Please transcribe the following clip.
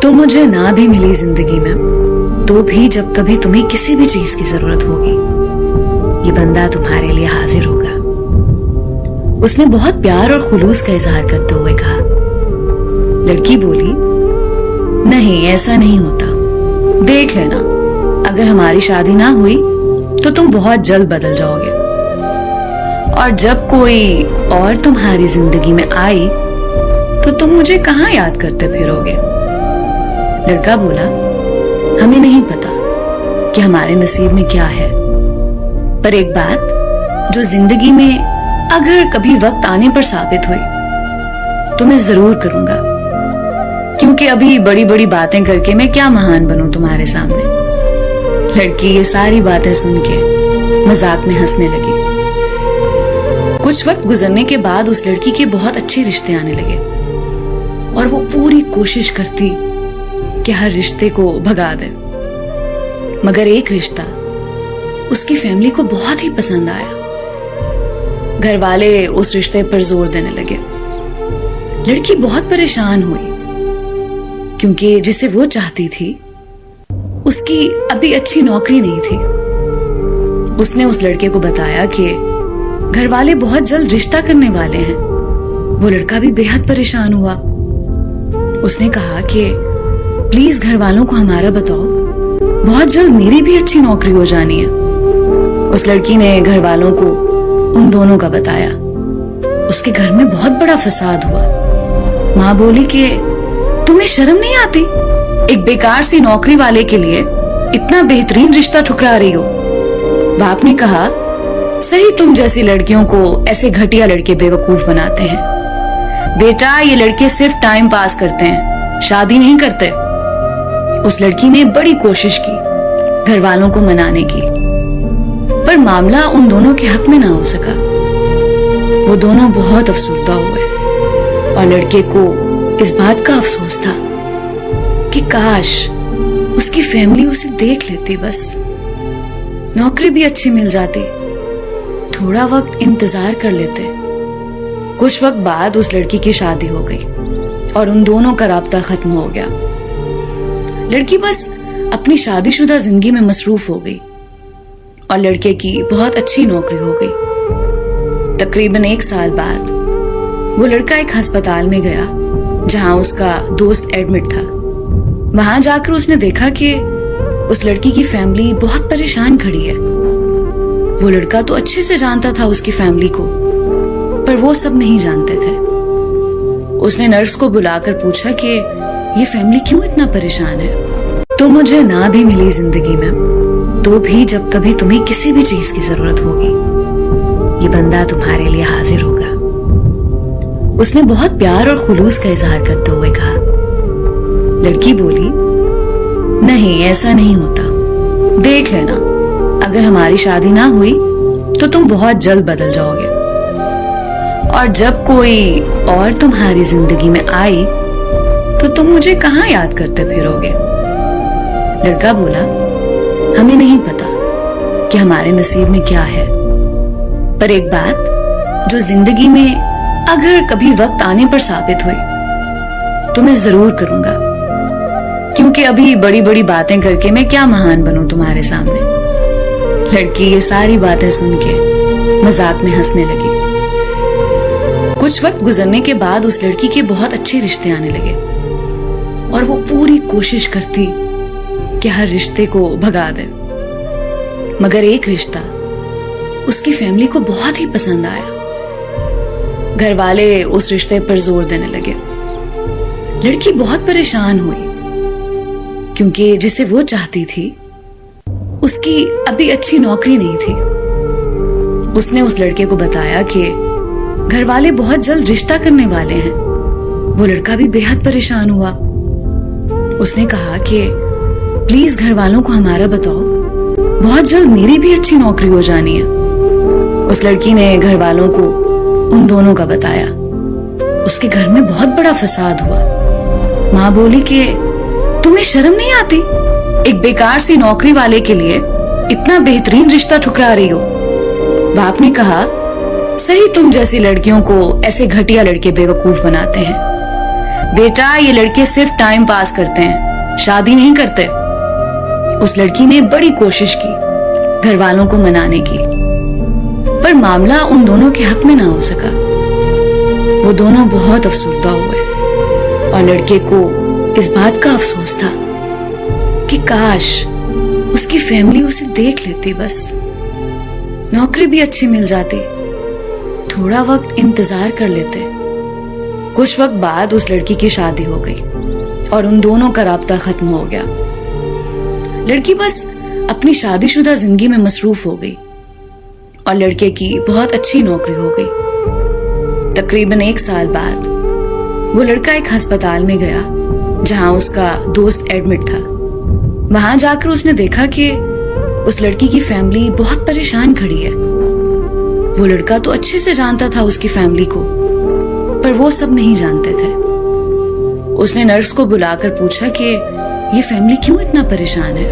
तो मुझे ना भी मिली जिंदगी में तो भी जब कभी तुम्हें किसी भी चीज की जरूरत होगी ये बंदा तुम्हारे लिए हाजिर होगा। उसने बहुत प्यार और खुलूस का इजहार करते हुए कहा। लड़की बोली, नहीं ऐसा नहीं होता, देख लेना अगर हमारी शादी ना हुई तो तुम बहुत जल्द बदल जाओगे और जब कोई और तुम्हारी जिंदगी में आई तो तुम मुझे कहां याद करते फिरोगे। लड़का बोला, हमें नहीं पता कि हमारे नसीब में क्या है, पर एक बात जो जिंदगी में अगर कभी वक्त आने पर साबित हुई तो मैं जरूर करूंगा, क्योंकि अभी बड़ी बड़ी बातें करके मैं क्या महान बनूं तुम्हारे सामने। लड़की ये सारी बातें सुन के मजाक में हंसने लगी। कुछ वक्त गुजरने के बाद उस लड़की के बहुत अच्छे रिश्ते आने लगे और वो पूरी कोशिश करती कि हर रिश्ते को भगा दे, मगर एक रिश्ता उसकी फैमिली को बहुत ही पसंद आया। घर वाले उस रिश्ते पर जोर देने लगे। लड़की बहुत परेशान हुई क्योंकि जिसे वो चाहती थी उसकी अभी अच्छी नौकरी नहीं थी। उसने उस लड़के को बताया कि घर वाले बहुत जल्द रिश्ता करने वाले हैं। वो लड़का भी बेहद परेशान हुआ। उसने कहा कि प्लीज घर वालों को हमारा बताओ, बहुत जल्द मेरी भी अच्छी नौकरी हो जानी है। उस लड़की ने घर वालों को उन दोनों का बताया। उसके घर में बहुत बड़ा फसाद हुआ। माँ बोली कि तुम्हें शर्म नहीं आती, एक बेकार सी नौकरी वाले के लिए इतना बेहतरीन रिश्ता ठुकरा रही हो। बाप ने कहा, सही तुम जैसी लड़कियों को ऐसे घटिया लड़के बेवकूफ बनाते हैं। बेटा ये लड़के सिर्फ टाइम पास करते हैं, शादी नहीं करते। उस लड़की ने बड़ी कोशिश की घर वालों को मनाने की, पर मामला उन दोनों के हक में ना हो सका। वो दोनों बहुत अफसुर्दा हुए और लड़के को इस बात का अफसोस था कि काश उसकी फैमिली उसे देख लेती, बस नौकरी भी अच्छी मिल जाती, थोड़ा वक्त इंतजार कर लेते। कुछ वक्त बाद उस लड़की की शादी हो गई और उन दोनों का राब्ता खत्म हो गया। लड़की बस अपनी शादीशुदा जिंदगी में मसरूफ हो गई और लड़के की बहुत अच्छी नौकरी हो गई। तकरीबन 1 साल बाद वो लड़का एक अस्पताल में गया जहां उसका दोस्त एडमिट था। वहां जाकर उसने देखा कि उस लड़की की फैमिली बहुत परेशान खड़ी है। वो लड़का तो अच्छे से जानता था उसकी फैमिली को, पर वो सब नहीं जानते थे। उसने नर्स को बुलाकर पूछा कि ये फैमिली क्यों इतना परेशान है। तो मुझे ना भी मिली जिंदगी में तो भी जब कभी तुम्हें किसी भी चीज की जरूरत होगी ये बंदा तुम्हारे लिए हाजिर होगा। उसने बहुत प्यार और खुलूस का इजहार करते हुए कहा। लड़की बोली, नहीं ऐसा नहीं होता, देख लेना अगर हमारी शादी ना हुई तो तुम बहुत जल्द बदल जाओगे और जब कोई और तुम्हारी जिंदगी में आई तो तुम मुझे कहां याद करते फिरोगे। लड़का बोला, हमें नहीं पता कि हमारे नसीब में क्या है, पर एक बात जो जिंदगी में अगर कभी वक्त आने पर साबित हुई तो मैं जरूर करूंगा, क्योंकि अभी बड़ी बड़ी बातें करके मैं क्या महान बनूं तुम्हारे सामने। लड़की ये सारी बातें सुन के मजाक में हंसने लगी। कुछ वक्त गुजरने के बाद उस लड़की के बहुत अच्छे रिश्ते आने लगे और वो पूरी कोशिश करती कि हर रिश्ते को भगा दे, मगर एक रिश्ता उसकी फैमिली को बहुत ही पसंद आया। घर वाले उस रिश्ते पर जोर देने लगे। लड़की बहुत परेशान हुई क्योंकि जिसे वो चाहती थी उसकी अभी अच्छी नौकरी नहीं थी। उसने उस लड़के को बताया कि घर वाले बहुत जल्द रिश्ता करने वाले हैं। वो लड़का भी बेहद परेशान हुआ। उसने कहा कि प्लीज घर वालों को हमारा बताओ, बहुत जल्द मेरी भी अच्छी नौकरी हो जानी है। उस लड़की ने घर वालों को उन दोनों का बताया। उसके घर में बहुत बड़ा फसाद हुआ। माँ बोली कि तुम्हें शर्म नहीं आती, एक बेकार सी नौकरी वाले के लिए इतना बेहतरीन रिश्ता ठुकरा रही हो। बाप ने कहा, सही तुम जैसी लड़कियों को ऐसे घटिया लड़के बेवकूफ बनाते हैं। बेटा ये लड़के सिर्फ टाइम पास करते हैं, शादी नहीं करते। उस लड़की ने बड़ी कोशिश की घर वालों को मनाने की, पर मामला उन दोनों के हक में ना हो सका। वो दोनों बहुत अफसरदा हुए और लड़के को इस बात का अफसोस था कि काश उसकी फैमिली उसे देख लेती, बस नौकरी भी अच्छी मिल जाती, थोड़ा वक्त इंतजार कर लेते। कुछ वक्त बाद उस लड़की की शादी हो गई और उन दोनों का राब्ता खत्म हो गया। लड़की बस अपनी शादीशुदा जिंदगी में मसरूफ हो गई और लड़के की बहुत अच्छी नौकरी हो गई। तकरीबन 1 साल बाद वो लड़का एक अस्पताल में गया जहां उसका दोस्त एडमिट था। वहां जाकर उसने देखा कि उस लड़की की फैमिली बहुत परेशान खड़ी है। वो लड़का तो अच्छे से जानता था उसकी फैमिली को, पर वो सब नहीं जानते थे। उसने नर्स को बुलाकर पूछा कि ये फैमिली क्यों इतना परेशान है।